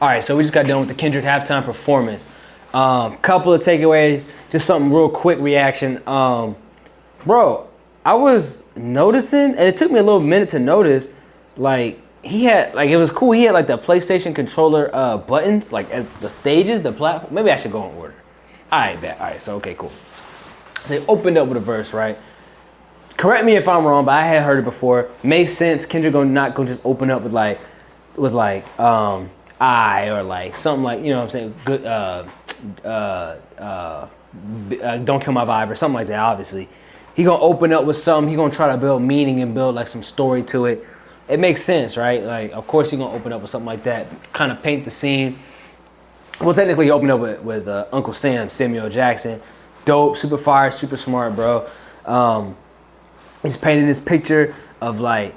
All right, so we just got done with the Kendrick halftime performance. Couple of takeaways, just something real quick reaction. Bro, I was noticing, and it took me a little minute to notice, like he had, like it was cool. He had like the PlayStation controller buttons, like as the stages, the platform. Maybe I should go in order. All right, bet. All right, so okay, cool. So he opened up with a verse, right? Correct me if I'm wrong, but I had heard it before. Makes sense. Kendrick not gonna just open up with like I or like something like, you know what I'm saying, good don't kill my vibe or something like that. Obviously he gonna open up with something. He gonna try to build meaning and build like some story to it. It makes sense, right? Like of course he gonna open up with something like that, kind of paint the scene. Well, technically he opened up with Uncle Sam, Samuel Jackson. Dope, super fire, super smart, bro. He's painting this picture of like,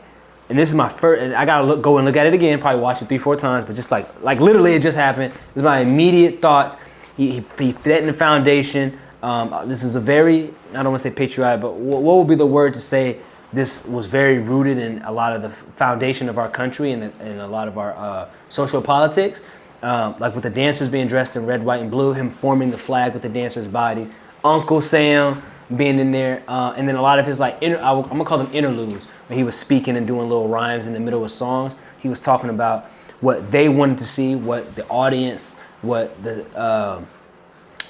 and this is my first, and I gotta go and look at it again, probably watch it 3-4 times, but just like literally it just happened. This is my immediate thoughts. He threatened the foundation. This is a very, I don't want to say patriotic, but what would be the word to say this was very rooted in a lot of the foundation of our country and a lot of our social politics. Like with the dancers being dressed in red, white, and blue, him forming the flag with the dancer's body, Uncle Sam being in there, and then a lot of his like, I'm gonna call them interludes, when he was speaking and doing little rhymes in the middle of songs. He was talking about what they wanted to see, what the audience, what the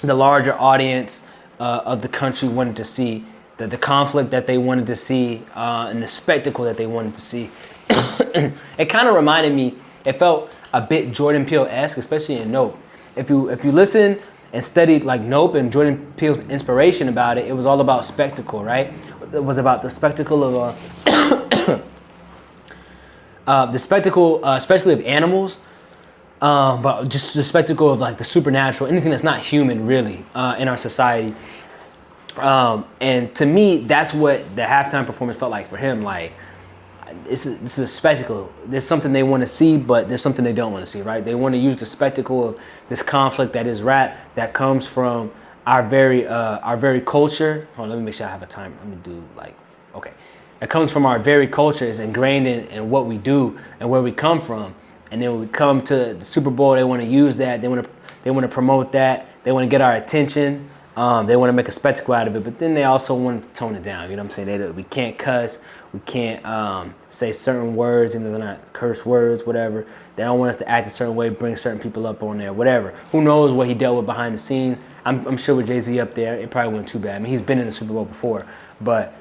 larger audience of the country wanted to see, the conflict that they wanted to see, and the spectacle that they wanted to see. It kind of reminded me, it felt a bit Jordan Peele-esque, especially in Nope. If you listen and studied like Nope and Jordan Peele's inspiration about it, it was all about spectacle, right? It was about the spectacle of especially of animals, but just the spectacle of like the supernatural, anything that's not human really in our society. And to me, that's what the halftime performance felt like for him. Like, this is a spectacle. There's something they want to see, but there's something they don't want to see, right? They want to use the spectacle of this conflict that is rap, that comes from our very culture. Hold on, let me make sure I have a timer. Let me do like, okay. That comes from our very culture, is ingrained in what we do and where we come from. And then when we come to the Super Bowl, they want to use that. They want to promote that. They want to get our attention. They want to make a spectacle out of it, but then they also want to tone it down. You know what I'm saying? We can't cuss. We can't say certain words, even though they're not curse words, whatever. They don't want us to act a certain way, bring certain people up on there, whatever. Who knows what he dealt with behind the scenes? I'm sure with Jay-Z up there, it probably wasn't too bad. I mean, he's been in the Super Bowl before, but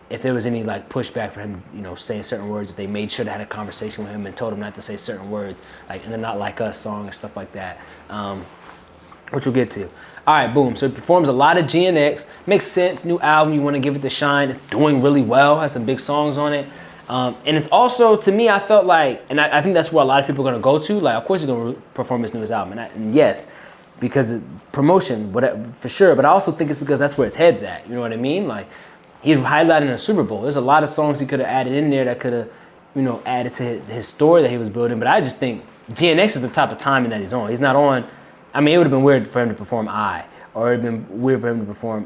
if there was any like pushback for him, you know, saying certain words, if they made sure to have a conversation with him and told him not to say certain words, like in the Not Like Us song and stuff like that, which we'll get to. All right, boom. So it performs a lot of GNX. Makes sense. New album. You want to give it the shine. It's doing really well. Has some big songs on it. And it's also, to me, I felt like, and I think that's where a lot of people are going to go to. Like, of course, he's going to perform his newest album. And yes, because of promotion, for sure. But I also think it's because that's where his head's at. You know what I mean? Like, he's highlighting a Super Bowl. There's a lot of songs he could have added in there that could have, you know, added to his story that he was building. But I just think GNX is the type of timing that he's on. He's not on. I mean, it would have been weird for him to perform I, or it would have been weird for him to perform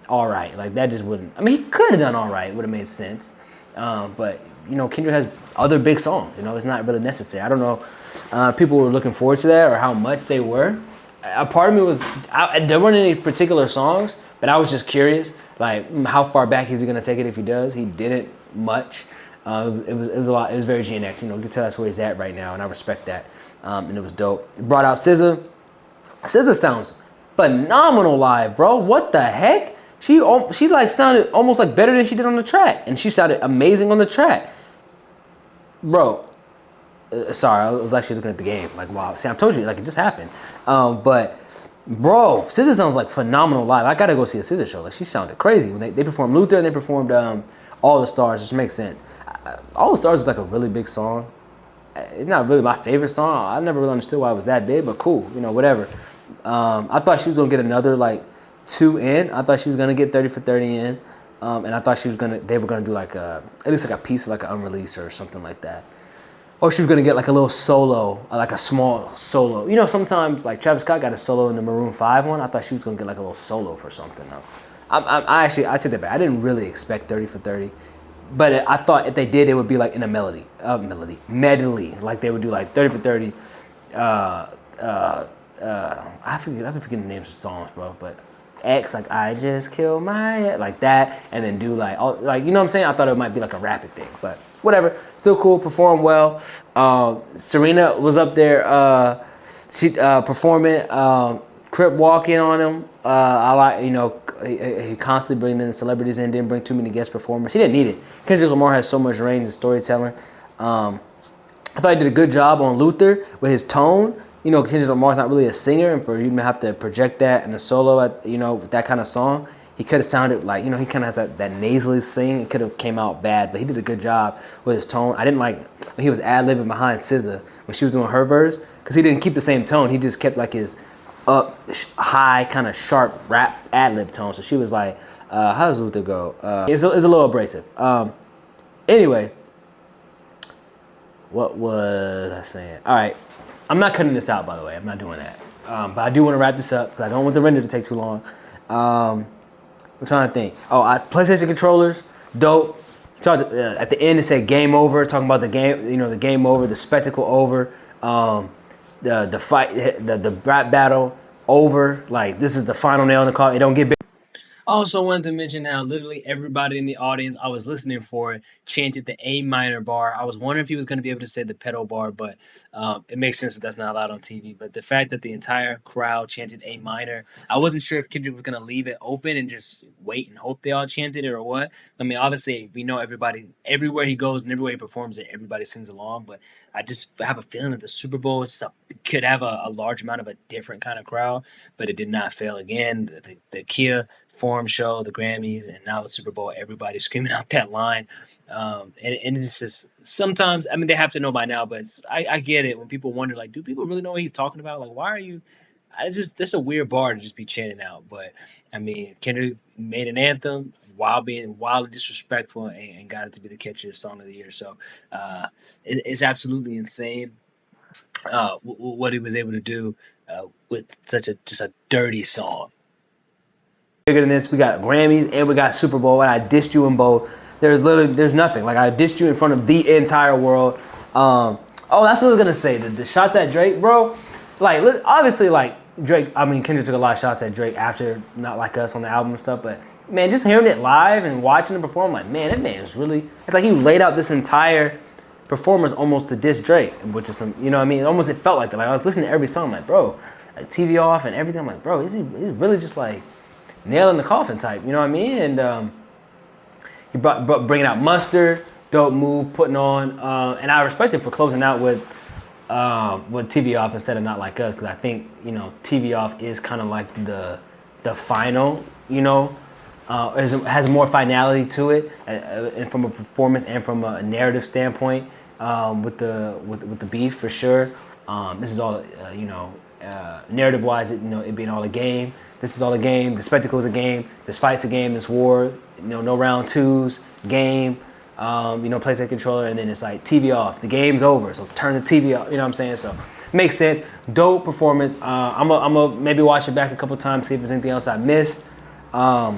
All Right. Like, that just wouldn't. I mean, he could have done All Right. It would have made sense. But, you know, Kendrick has other big songs. You know, it's not really necessary. I don't know. People were looking forward to that or how much they were. A part of me was, there weren't any particular songs, but I was just curious, like, how far back is he going to take it if he does? He didn't much. It was a lot. It was very GNX. You know, you can tell that's where he's at right now, and I respect that. And it was dope. It brought out SZA. SZA sounds phenomenal live, bro. What the heck? She like sounded almost like better than she did on the track, and she sounded amazing on the track, bro. Sorry, I was actually looking at the game. Like, wow. See, I told you, like, it just happened. But, bro, SZA sounds like phenomenal live. I gotta go see a SZA show. Like, she sounded crazy when they performed Luther and they performed All the Stars, which makes sense. All the Stars is like a really big song. It's not really my favorite song. I never really understood why it was that big, but cool, you know, whatever. I thought she was gonna get another like 2 in. I thought she was gonna get 30 for 30 in, and I thought they were gonna do like at least like a piece of like an unreleased or something like that, or she was gonna get like a little solo, like a small solo. You know, sometimes like Travis Scott got a solo in the Maroon 5 one. I thought she was gonna get like a little solo for something. I take that back. I didn't really expect 30 for 30. But I thought if they did, it would be like in a medley. Like they would do like 30 for 30, I've been forgetting the names of songs, bro, but X, like I just killed my, like that, and then do like, all, like, you know what I'm saying? I thought it might be like a rapid thing, but whatever. Still cool, performed well. Serena was up there, she performing, Crip walking on him. I like, you know, he constantly bringing in the celebrities in, didn't bring too many guest performers. He didn't need it. Kendrick Lamar has so much range in storytelling. I thought he did a good job on Luther with his tone. You know, Kendrick Lamar's not really a singer, and for you to have to project that in a solo, at, you know, with that kind of song, he could have sounded like, you know, he kind of has that nasally sing. It could have came out bad, but he did a good job with his tone. I didn't like when he was ad-libbing behind SZA when she was doing her verse, because he didn't keep the same tone. He just kept like his up, high, kind of sharp rap ad-lib tone. So she was like, how does Luther go? It's a little abrasive. Anyway, what was I saying? All right. I'm not cutting this out, by the way. I'm not doing that. But I do want to wrap this up because I don't want the render to take too long. I'm trying to think. Oh, PlayStation controllers, dope. At the end, it said game over, talking about the game, you know, the game over, the spectacle over, the fight, the rap battle over. Like, this is the final nail in the coffin. It don't get big. I also wanted to mention how literally everybody in the audience I was listening for chanted the A minor bar. I was wondering if he was going to be able to say the pedal bar, but it makes sense that that's not allowed on TV. But the fact that the entire crowd chanted A minor, I wasn't sure if Kendrick was going to leave it open and just wait and hope they all chanted it or what. I mean, obviously, we know everybody, everywhere he goes and everywhere he performs it, everybody sings along. But I just have a feeling that the Super Bowl could have a large amount of a different kind of crowd, but it did not fail again. The Kia Forum show, the Grammys, and now the Super Bowl, everybody's screaming out that line. And it's just sometimes, I mean, they have to know by now, but I get it when people wonder, like, do people really know what he's talking about? Like, why are you? It's just that's a weird bar to just be chanting out. But I mean, Kendrick made an anthem while being wildly disrespectful and got it to be the catchiest song of the year. So it's absolutely insane what he was able to do with such just a dirty song. Bigger than this, we got Grammys and we got Super Bowl, and I dissed you in both. There's nothing. Like, I dissed you in front of the entire world. Oh, that's what I was gonna say. The shots at Drake, bro. Like, obviously, like Drake. I mean, Kendrick took a lot of shots at Drake after Not Like Us on the album and stuff. But man, just hearing it live and watching him perform, like, man, that man is really. It's like he laid out this entire performance almost to diss Drake, which is some, you know what I mean? It felt like that. Like, I was listening to every song, like, bro, like TV off and everything. I'm like, bro, he's really just like nail in the coffin type, you know what I mean? And he bringing out Mustard, dope move, putting on, and I respect him for closing out with TV Off instead of Not Like Us, because I think, you know, TV Off is kind of like the final, you know, has more finality to it, and from a performance and from a narrative standpoint, with the beef for sure. This is all, you know, narrative-wise, you know, it being all a game. This is all a game. The spectacle is a game. This fight's a game. This war, you know, no round twos, game. You know, PlayStation controller, and then it's like TV off. The game's over, so turn the TV off. You know what I'm saying? So makes sense. Dope performance. I'm a maybe watch it back a couple times, see if there's anything else I missed. I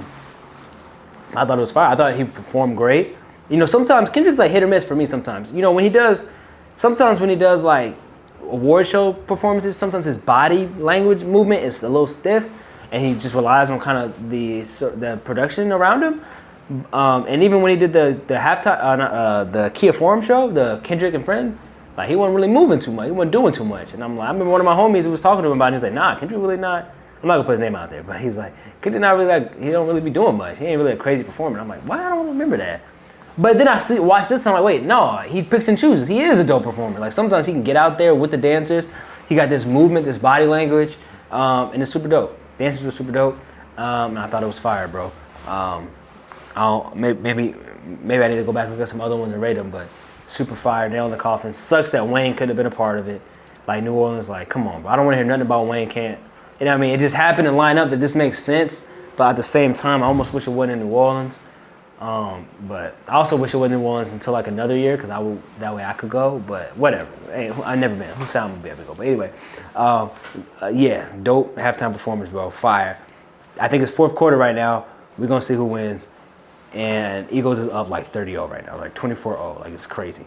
thought it was fire. I thought he performed great. You know, sometimes Kendrick's like hit or miss for me. Sometimes, you know, when he does like award show performances, sometimes his body language movement is a little stiff, and he just relies on kind of the production around him. And even when he did the halftime, the Kia Forum show, the Kendrick and Friends, like, he wasn't really moving too much. He wasn't doing too much. And I'm like, I remember one of my homies who was talking to him about it. He was like, nah, Kendrick really not. I'm not gonna put his name out there, but he's like, Kendrick not really like, he don't really be doing much. He ain't really a crazy performer. I'm like, why? I don't remember that. But then watch this, I'm like, wait, no, he picks and chooses. He is a dope performer. Like, sometimes he can get out there with the dancers. He got this movement, this body language, and it's super dope. Dancers were super dope, and I thought it was fire, bro. Maybe I need to go back and look at some other ones and rate them, but super fire, nail in the coffin. Sucks that Wayne couldn't have been a part of it. Like, New Orleans, like, come on, bro. I don't want to hear nothing about Wayne can't. You know what I mean? It just happened to line up that this makes sense, but at the same time, I almost wish it wasn't in New Orleans. But I also wish it wasn't in New Orleans until like another year, because that way I could go, but whatever. Hey, I never been. Who said I'm gonna be able to go? But anyway, yeah, dope halftime performance, bro. Fire. I think it's fourth quarter right now. We're gonna see who wins. And Eagles is up like 30-0 right now, like 24-0. Like, it's crazy.